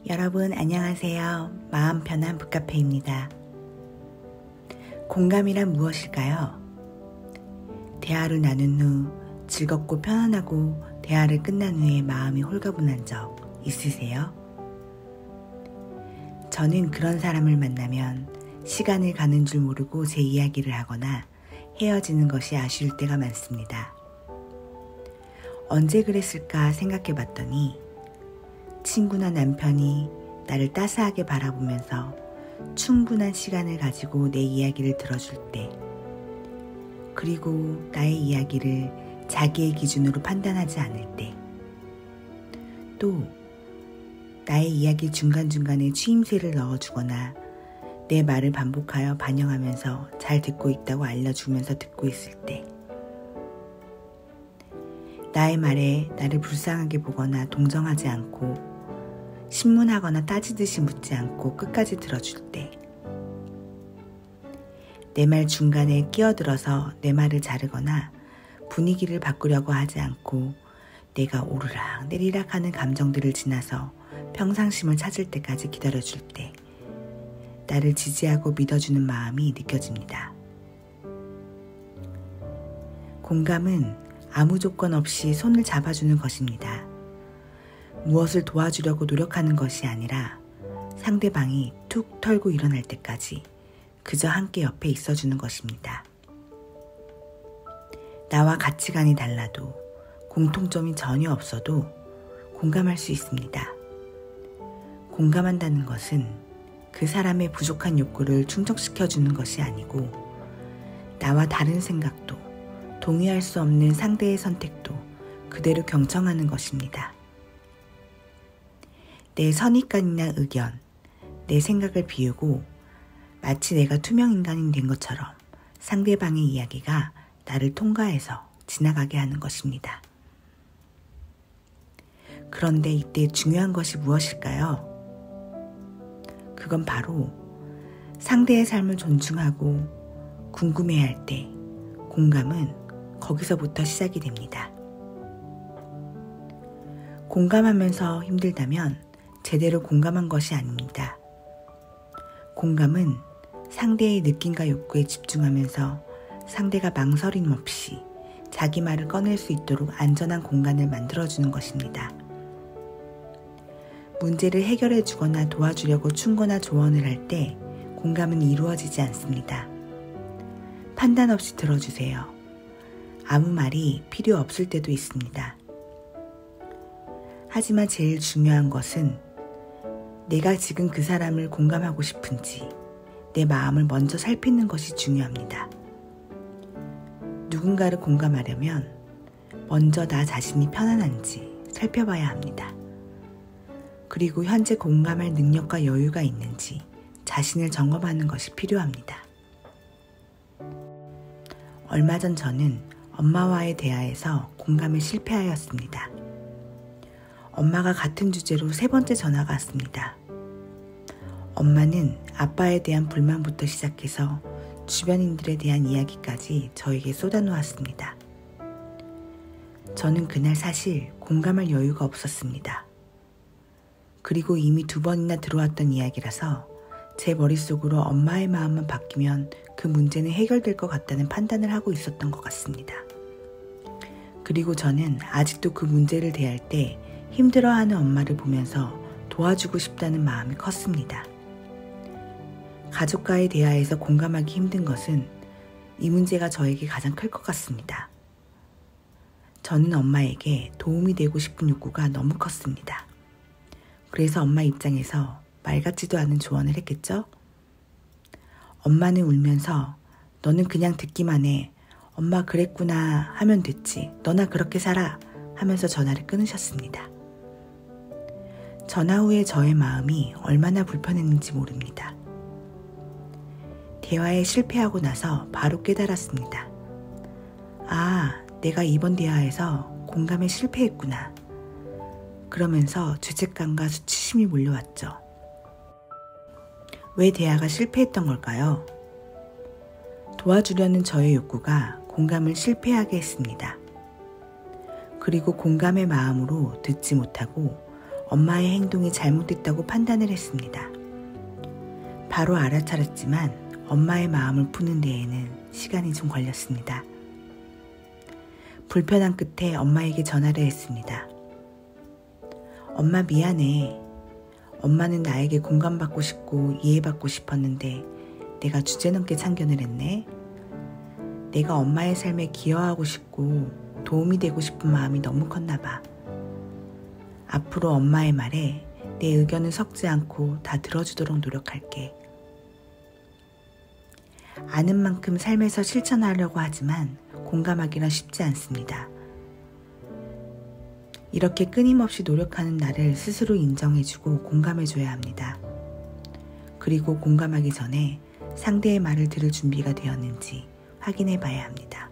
여러분 안녕하세요. 마음 편한 북카페입니다. 공감이란 무엇일까요? 대화를 나눈 후 즐겁고 편안하고 대화를 끝난 후에 마음이 홀가분한 적 있으세요? 저는 그런 사람을 만나면 시간을 가는 줄 모르고 제 이야기를 하거나 헤어지는 것이 아쉬울 때가 많습니다. 언제 그랬을까 생각해 봤더니 친구나 남편이 나를 따스하게 바라보면서 충분한 시간을 가지고 내 이야기를 들어줄 때, 그리고 나의 이야기를 자기의 기준으로 판단하지 않을 때, 또 나의 이야기 중간중간에 추임새를 넣어주거나 내 말을 반복하여 반영하면서 잘 듣고 있다고 알려주면서 듣고 있을 때, 나의 말에 나를 불쌍하게 보거나 동정하지 않고 신문하거나 따지듯이 묻지 않고 끝까지 들어줄 때, 내 말 중간에 끼어들어서 내 말을 자르거나 분위기를 바꾸려고 하지 않고 내가 오르락 내리락 하는 감정들을 지나서 평상심을 찾을 때까지 기다려줄 때, 나를 지지하고 믿어주는 마음이 느껴집니다. 공감은 아무 조건 없이 손을 잡아주는 것입니다. 무엇을 도와주려고 노력하는 것이 아니라 상대방이 툭 털고 일어날 때까지 그저 함께 옆에 있어주는 것입니다. 나와 가치관이 달라도 공통점이 전혀 없어도 공감할 수 있습니다. 공감한다는 것은 그 사람의 부족한 욕구를 충족시켜주는 것이 아니고 나와 다른 생각도 동의할 수 없는 상대의 선택도 그대로 경청하는 것입니다. 내 선입관이나 의견, 내 생각을 비우고 마치 내가 투명인간이 된 것처럼 상대방의 이야기가 나를 통과해서 지나가게 하는 것입니다. 그런데 이때 중요한 것이 무엇일까요? 그건 바로 상대의 삶을 존중하고 궁금해할 때 공감은 거기서부터 시작이 됩니다. 공감하면서 힘들다면 제대로 공감한 것이 아닙니다. 공감은 상대의 느낌과 욕구에 집중하면서 상대가 망설임 없이 자기 말을 꺼낼 수 있도록 안전한 공간을 만들어주는 것입니다. 문제를 해결해 주거나 도와주려고 충고나 조언을 할 때 공감은 이루어지지 않습니다. 판단 없이 들어주세요. 아무 말이 필요 없을 때도 있습니다. 하지만 제일 중요한 것은 내가 지금 그 사람을 공감하고 싶은지 내 마음을 먼저 살피는 것이 중요합니다. 누군가를 공감하려면 먼저 나 자신이 편안한지 살펴봐야 합니다. 그리고 현재 공감할 능력과 여유가 있는지 자신을 점검하는 것이 필요합니다. 얼마 전 저는 엄마와의 대화에서 공감에 실패하였습니다. 엄마가 같은 주제로 3번째 전화가 왔습니다. 엄마는 아빠에 대한 불만부터 시작해서 주변인들에 대한 이야기까지 저에게 쏟아놓았습니다. 저는 그날 사실 공감할 여유가 없었습니다. 그리고 이미 2번이나 들어왔던 이야기라서 제 머릿속으로 엄마의 마음만 바뀌면 그 문제는 해결될 것 같다는 판단을 하고 있었던 것 같습니다. 그리고 저는 아직도 그 문제를 대할 때 힘들어하는 엄마를 보면서 도와주고 싶다는 마음이 컸습니다. 가족과의 대화에서 공감하기 힘든 것은 이 문제가 저에게 가장 클 것 같습니다. 저는 엄마에게 도움이 되고 싶은 욕구가 너무 컸습니다. 그래서 엄마 입장에서 말 같지도 않은 조언을 했겠죠? 엄마는 울면서 너는 그냥 듣기만 해. 엄마 그랬구나 하면 됐지. 너나 그렇게 살아 하면서 전화를 끊으셨습니다. 전화 후에 저의 마음이 얼마나 불편했는지 모릅니다. 대화에 실패하고 나서 바로 깨달았습니다. 아, 내가 이번 대화에서 공감에 실패했구나. 그러면서 죄책감과 수치심이 몰려왔죠. 왜 대화가 실패했던 걸까요? 도와주려는 저의 욕구가 공감을 실패하게 했습니다. 그리고 공감의 마음으로 듣지 못하고 엄마의 행동이 잘못됐다고 판단을 했습니다. 바로 알아차렸지만 엄마의 마음을 푸는 데에는 시간이 좀 걸렸습니다. 불편한 끝에 엄마에게 전화를 했습니다. 엄마 미안해. 엄마는 나에게 공감받고 싶고 이해받고 싶었는데 내가 주제넘게 참견을 했네. 내가 엄마의 삶에 기여하고 싶고 도움이 되고 싶은 마음이 너무 컸나 봐. 앞으로 엄마의 말에 내 의견은 섞지 않고 다 들어주도록 노력할게. 아는 만큼 삶에서 실천하려고 하지만 공감하기는 쉽지 않습니다. 이렇게 끊임없이 노력하는 나를 스스로 인정해주고 공감해줘야 합니다. 그리고 공감하기 전에 상대의 말을 들을 준비가 되었는지 확인해 봐야 합니다.